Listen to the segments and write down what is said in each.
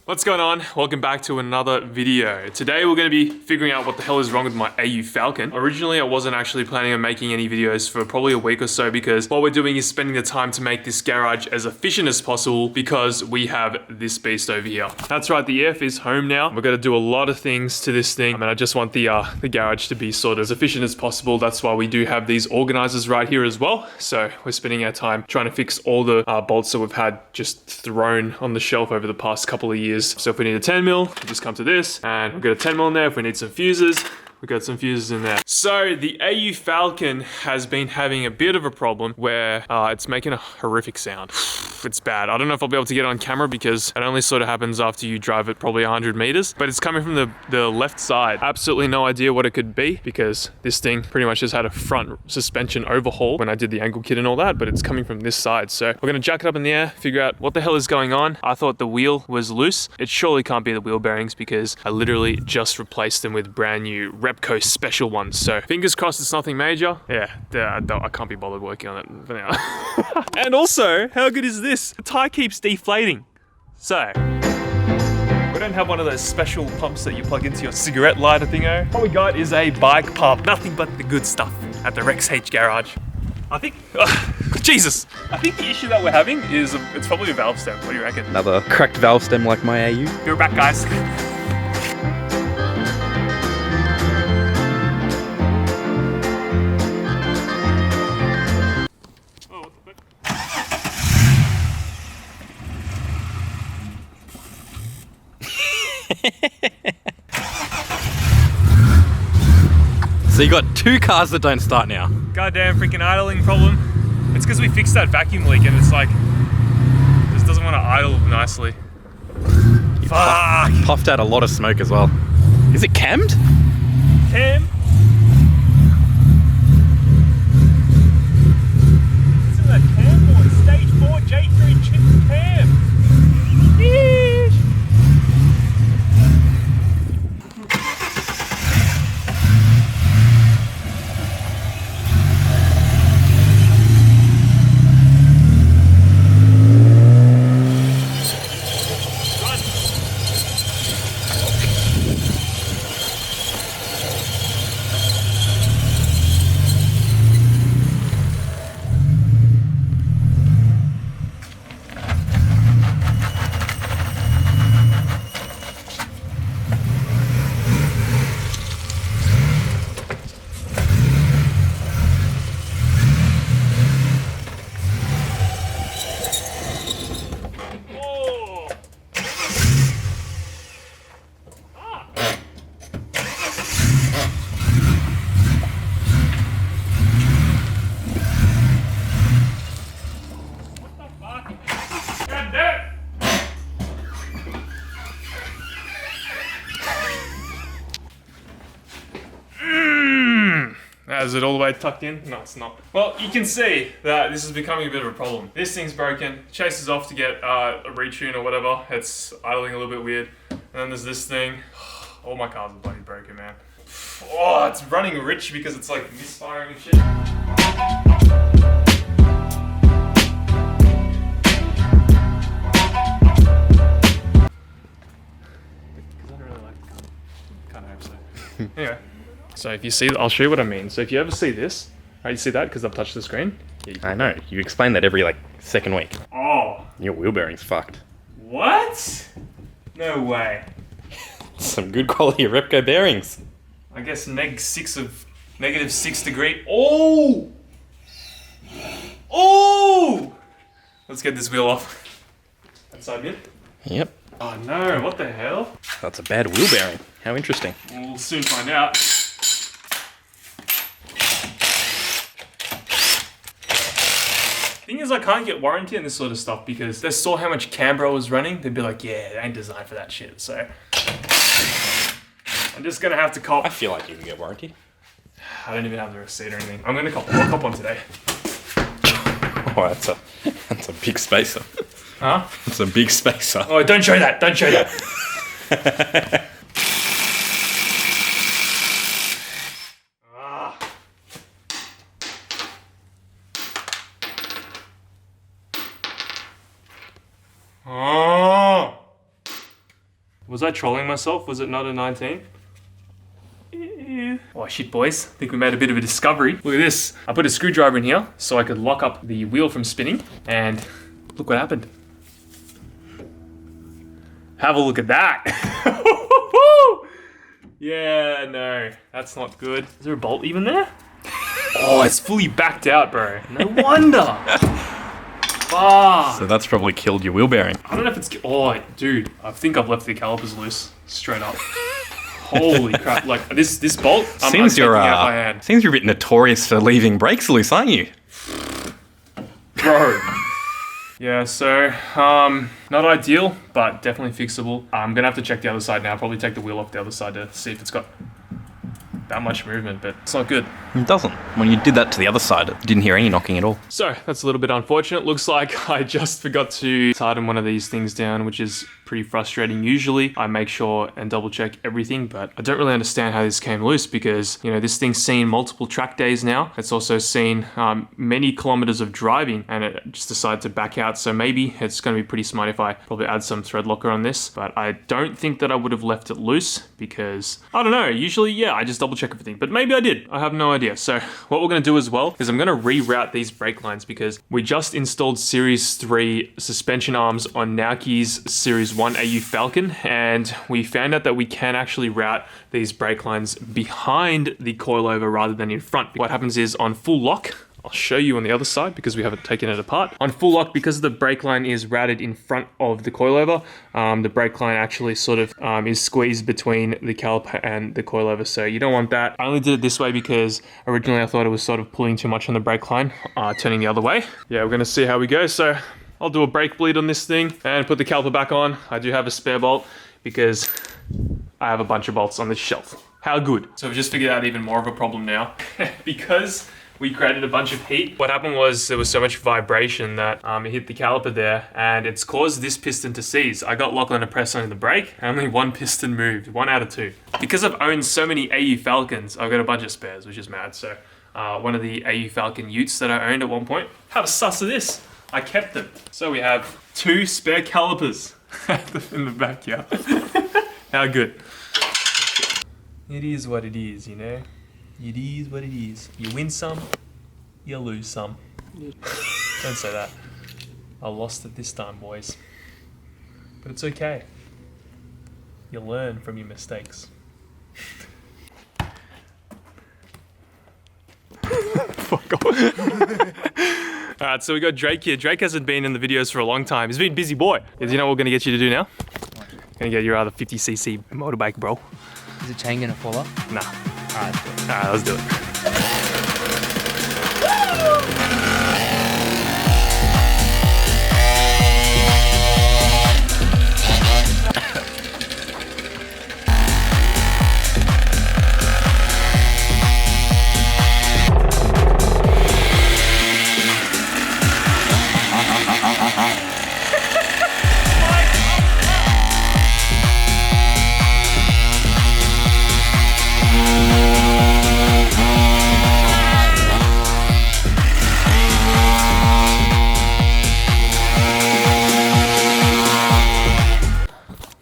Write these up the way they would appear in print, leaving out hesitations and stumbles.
What's going on? Welcome back to another video. Today we're going to be figuring out what the hell is wrong with my AU Falcon. Originally I wasn't actually planning on making any videos for probably a week or so because what we're doing is spending the time to make this garage as efficient as possible because we have this beast over here. That's right, the EF is home now. We're going to do a lot of things to this thing. I mean, I just want the garage to be sort of as efficient as possible. That's why we do have these organizers right here as well. So we're spending our time trying to fix all the bolts that we've had just thrown on the shelf over the past couple of years. So if we need a 10 mil, we just come to this and we've got a 10 mil in there. If we need some fuses, we've got some fuses in there. So the AU Falcon has been having a bit of a problem where it's making a horrific sound. It's bad. I don't know if I'll be able to get it on camera because it only sort of happens after you drive it probably 100 meters, but it's coming from the left side. Absolutely no idea what it could be because this thing pretty much just had a front suspension overhaul when I did the angle kit and all that, but it's coming from this side. So we're gonna jack it up in the air, figure out what the hell is going on. I thought the wheel was loose. It surely can't be the wheel bearings because I literally just replaced them with brand new Repco special ones. So fingers crossed it's nothing major. Yeah, I can't be bothered working on it for now. And also, how good is this? The tire keeps deflating. So, we don't have one of those special pumps that you plug into your cigarette lighter thingo. What we got is a bike pump. Nothing but the good stuff at the Rex H garage. I think, Jesus. I think the issue that we're having is, it's probably a valve stem. What do you reckon? Another cracked valve stem like my AU. Be right back, guys. So you got two cars that don't start now. Goddamn freaking idling problem. It's because we fixed that vacuum leak and it's like, this doesn't want to idle nicely. You puffed out a lot of smoke as well. Is it cammed? Cam? Listen to that cam board. Stage 4 J3 chip cam. Yeesh. Is it all the way tucked in? No, it's not. Well, you can see that this is becoming a bit of a problem. This thing's broken. Chases off to get a retune or whatever. It's idling a little bit weird. And then there's this thing. All my cars are bloody broken, man. Oh, it's running rich because it's like misfiring and shit. Anyway, so if you see, I'll show you what I mean. So if you ever see this, right, you see that because I've touched the screen? Yeah, I know, you explain that every like second week. Oh. Your wheel bearing's fucked. What? No way. Some good quality Repco bearings. I guess negative 6 degree. Oh! Oh! Let's get this wheel off. That side bin? Yep. Oh no, what the hell? That's a bad wheel bearing. How interesting. We'll soon find out. Thing is, I can't get warranty on this sort of stuff because they saw how much camber I was running. They'd be like, yeah, it ain't designed for that shit. So I'm just gonna have to cop. I feel like you can get warranty. I don't even have the receipt or anything. I'm gonna cop. I'll cop one today. Oh, that's a big spacer. Huh? It's a big spacer. Oh, don't show that. Don't show that. Oh. Was I trolling myself? Was it not a 19? Oh shit, boys. I think we made a bit of a discovery. Look at this. I put a screwdriver in here so I could lock up the wheel from spinning, and look what happened. Have a look at that. Yeah, no, that's not good. Is there a bolt even there? Oh, it's fully backed out, bro. No wonder. Fuck. So that's probably killed your wheel bearing. I don't know if it's... Oh, dude. I think I've left the calipers loose. Straight up. Holy crap. Like, this bolt, I'm taking out by hand. Seems you're a bit notorious for leaving brakes loose, aren't you? Bro. Yeah, so, not ideal, but definitely fixable. I'm gonna have to check the other side now. Probably take the wheel off the other side to see if it's got that much movement, but it's not good. It doesn't. When you did that to the other side, it didn't hear any knocking at all. So, that's a little bit unfortunate. Looks like I just forgot to tighten one of these things down, which is pretty frustrating. Usually, I make sure and double check everything, but I don't really understand how this came loose because, you know, this thing's seen multiple track days now. It's also seen many kilometers of driving, and it just decided to back out. So maybe it's going to be pretty smart if I probably add some thread locker on this, but I don't think that I would have left it loose because, I don't know, usually, yeah, I just double check everything, but maybe I did. I have no idea. So what we're going to do as well is I'm going to reroute these brake lines because we just installed Series 3 suspension arms on Nauke's Series 1 AU Falcon, and we found out that we can actually route these brake lines behind the coilover rather than in front. What happens is on full lock, I'll show you on the other side because we haven't taken it apart. On full lock, because the brake line is routed in front of the coilover, the brake line actually sort of is squeezed between the caliper and the coilover, so you don't want that. I only did it this way because originally I thought it was sort of pulling too much on the brake line, turning the other way. Yeah, we're gonna see how we go. So I'll do a brake bleed on this thing and put the caliper back on. I do have a spare bolt because I have a bunch of bolts on this shelf. How good. So we've just figured out even more of a problem now because we created a bunch of heat. What happened was there was so much vibration that it hit the caliper there and it's caused this piston to seize. I got Lachlan to press on the brake and only one piston moved, 1 out of 2. Because I've owned so many AU Falcons, I've got a bunch of spares, which is mad. So one of the AU Falcon utes that I owned at one point, have a suss of this. I kept them. So we have 2 spare calipers in the backyard. How good. It is what it is, you know? It is what it is. You win some, you lose some. Don't say that. I lost it this time, boys. But it's okay. You learn from your mistakes. Fuck off. Alright, so we got Drake here. Drake hasn't been in the videos for a long time. He's been a busy boy. Do you know what we're gonna get you to do now? Gonna get your other 50cc motorbike, bro. Is the chain gonna fall off? Nah. Alright, Let's do it.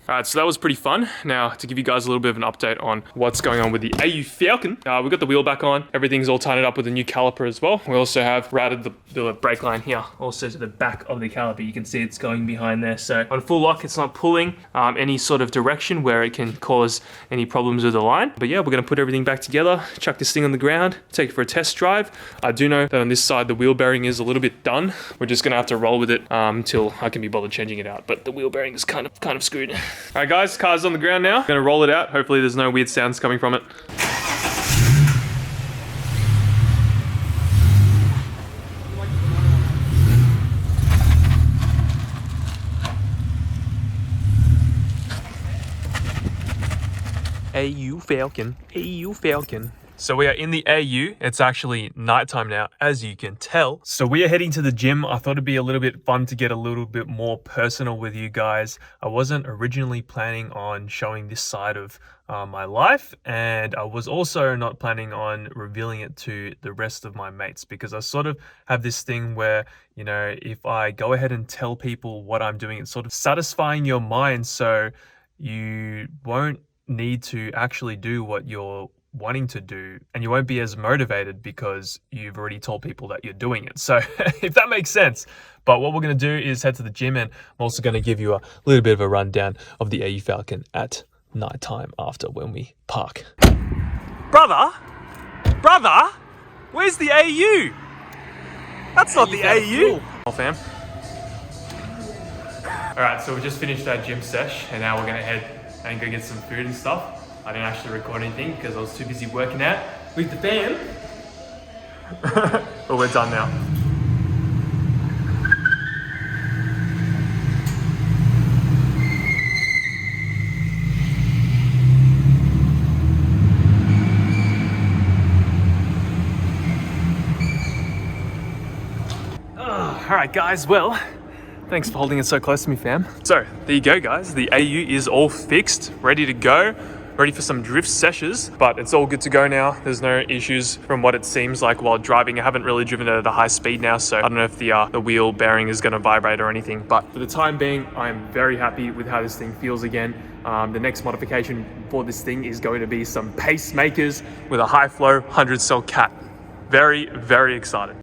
Alright, so that was pretty fun. Now, to give you guys a little bit of an update on what's going on with the AU Falcon, we've got the wheel back on. Everything's all tightened up with a new caliper as well. We also have routed the brake line here, also to the back of the caliper. You can see it's going behind there. So on full lock, it's not pulling any sort of direction where it can cause any problems with the line. But yeah, we're gonna put everything back together, chuck this thing on the ground, take it for a test drive. I do know that on this side, the wheel bearing is a little bit done. We're just gonna have to roll with it until I can be bothered changing it out. But the wheel bearing is kind of screwed. All right, guys, car's on the ground now. Gonna roll it out. Hopefully there's no weird sounds coming from it. AU Falcon, AU Falcon. So we are in the AU. It's actually nighttime now, as you can tell. So we are heading to the gym. I thought it'd be a little bit fun to get a little bit more personal with you guys. I wasn't originally planning on showing this side of my life, and I was also not planning on revealing it to the rest of my mates, because I sort of have this thing where, you know, if I go ahead and tell people what I'm doing, it's sort of satisfying your mind, so you won't need to actually do what you're wanting to do, and you won't be as motivated because you've already told people that you're doing it. So if that makes sense. But what we're going to do is head to the gym, and I'm also going to give you a little bit of a rundown of the AU Falcon at nighttime after when we park. Brother, where's the AU? That's not the AU. Oh, fam. All right, so we just finished our gym sesh, and now we're going to head and go get some food and stuff. I didn't actually record anything because I was too busy working out with the fam. But we're done now. All right, guys, well, thanks for holding it so close to me, fam. So there you go, guys. The AU is all fixed, ready to go. Ready for some drift sessions, but it's all good to go now. There's no issues from what it seems like while driving. I haven't really driven it at a high speed now, so I don't know if the wheel bearing is gonna vibrate or anything, but for the time being, I'm very happy with how this thing feels again. The next modification for this thing is going to be some pacemakers with a high flow 100 cell cat. Very, very excited.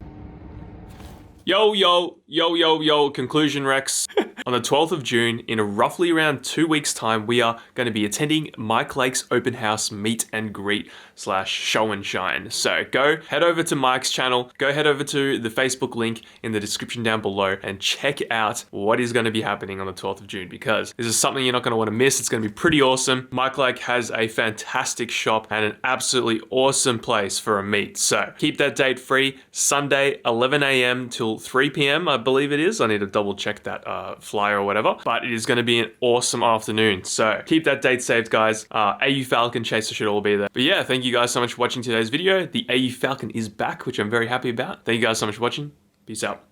Yo, conclusion, Rex. On the 12th of June, in roughly around 2 weeks' time, we are going to be attending Mike Lake's open house meet and greet / show and shine. So go head over to Mike's channel, go head over to the Facebook link in the description down below and check out what is going to be happening on the 12th of June, because this is something you're not going to want to miss. It's going to be pretty awesome. Mike Lake has a fantastic shop and an absolutely awesome place for a meet. So keep that date free. Sunday, 11 a.m. till 3 p.m. I believe it is. I need to double check that flyer or whatever, but it is going to be an awesome afternoon. So keep that date saved, guys. AU Falcon Chaser should all be there. But yeah, thank you guys so much for watching today's video. The AU Falcon is back, which I'm very happy about. Thank you guys so much for watching. Peace out.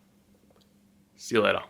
See you later.